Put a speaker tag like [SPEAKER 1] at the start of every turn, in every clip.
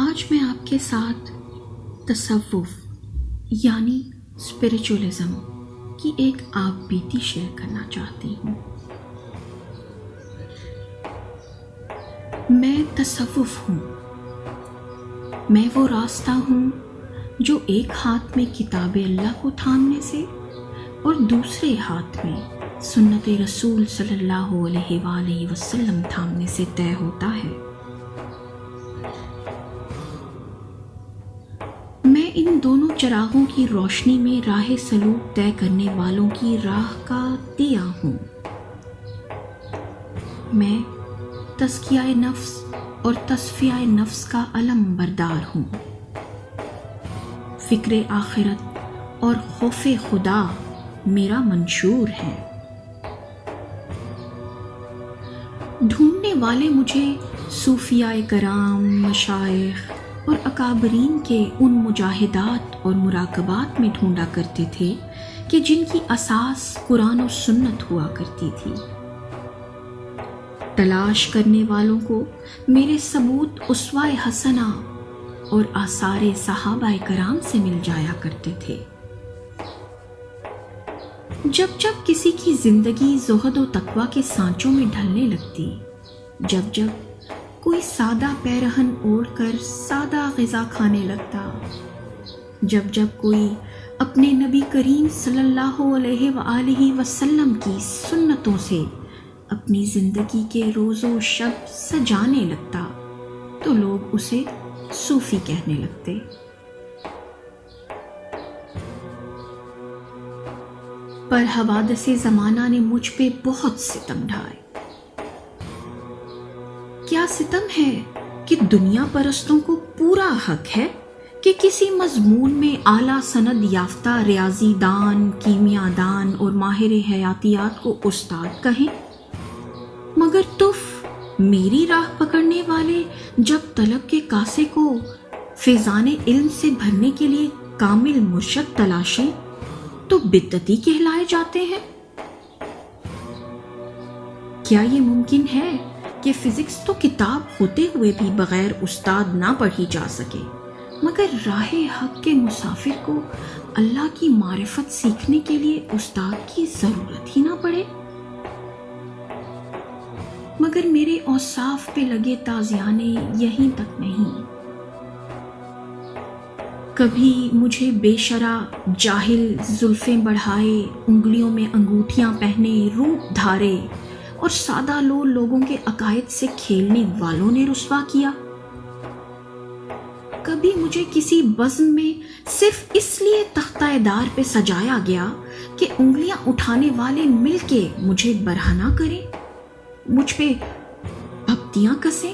[SPEAKER 1] آج میں آپ کے ساتھ تصوف یعنی اسپریچولزم کی ایک آپ بیتی شیئر کرنا چاہتی ہوں۔ میں تصوف ہوں، میں وہ راستہ ہوں جو ایک ہاتھ میں کتاب اللہ کو تھامنے سے اور دوسرے ہاتھ میں سنت رسول صلی اللہ علیہ وآلہ وسلم تھامنے سے طے ہوتا ہے۔ میں ان دونوں چراغوں کی روشنی میں راہ سلوک طے کرنے والوں کی راہ کا دیا ہوں۔ میں تزکیہ نفس اور تصفیہ نفس کا علم بردار ہوں۔ فکر آخرت اور خوف خدا میرا منشور ہے۔ ڈھونڈنے والے مجھے صوفیاء کرام، مشائخ اور اکابرین کے ان مجاہدات اور مراقبات میں ڈھونڈا کرتے تھے کہ جن کی اساس قرآن و سنت ہوا کرتی تھی۔ تلاش کرنے والوں کو میرے ثبوت اسوہ حسنہ اور آثار صحابہ کرام سے مل جایا کرتے تھے۔ جب جب کسی کی زندگی زہد و تقویٰ کے سانچوں میں ڈھلنے لگتی، جب جب کوئی سادہ پیرہن اوڑھ کر سادہ غذا کھانے لگتا، جب جب کوئی اپنے نبی کریم صلی اللہ علیہ وآلہ وسلم کی سنتوں سے اپنی زندگی کے روز و شب سجانے لگتا، تو لوگ اسے صوفی کہنے لگتے۔ پر حوادث زمانہ نے مجھ پہ بہت ستم ڈھائے۔ کیا ستم ہے کہ دنیا پرستوں کو پورا حق ہے کہ کسی مضمون میں اعلیٰ سند یافتہ ریاضی دان، کیمیا دان اور ماہر حیاتیات کو استاد کہیں، مگر تف میری راہ پکڑنے والے جب طلب کے کاسے کو فیضان علم سے بھرنے کے لیے کامل مرشد تلاشیں تو بدعتی کہلائے جاتے ہیں۔ کیا یہ ممکن ہے کہ فزکس تو کتاب ہوتے ہوئے بھی بغیر استاد نہ پڑھی جا سکے، مگر راہ حق کے مسافر کو اللہ کی معرفت سیکھنے کے لیے استاد کی ضرورت ہی نہ پڑے؟ مگر میرے اوصاف پہ لگے تازیانے یہیں تک نہیں۔ کبھی مجھے بے شرح جاہل زلفیں بڑھائے، انگلیوں میں انگوٹھیاں پہنے، روپ دھارے اور سادہ لوگوں کے عقائد سے کھیلنے والوں نے رسوا کیا۔ کبھی مجھے کسی بزم میں صرف اس لیے تختہ دار پہ سجایا گیا کہ انگلیاں اٹھانے والے مل کے مجھے برہنہ کریں، مجھ پہ بھپتیاں کسیں،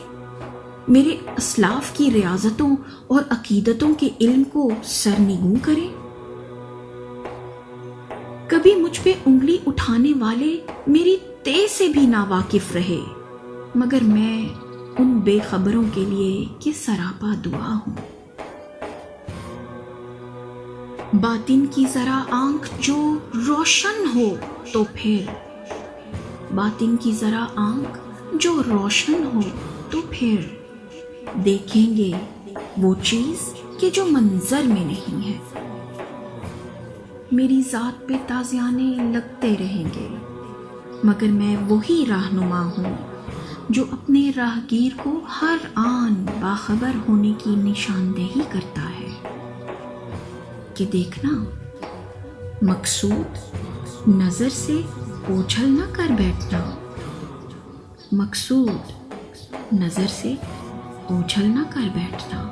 [SPEAKER 1] میرے اسلاف کی ریاضتوں اور عقیدتوں کے علم کو سرنگوں کریں۔ کبھی مجھ پہ انگلی اٹھانے والے میری تے سے بھی ناواقف رہے، مگر میں ان بے خبروں کے لیے کہ سراپا دعا ہوں۔ باطن کی ذرا آنکھ جو روشن ہو تو پھر، باطن کی ذرا آنکھ جو روشن ہو تو پھر دیکھیں گے وہ چیز کہ جو منظر میں نہیں ہے۔ میری ذات پہ تازیانے لگتے رہیں گے، مگر میں وہی رہنما ہوں جو اپنے راہگیر کو ہر آن باخبر ہونے کی نشاندہی کرتا ہے کہ دیکھنا، مقصود نظر سے اوجھل نہ کر بیٹھنا، مقصود نظر سے اوجھل نہ کر بیٹھنا۔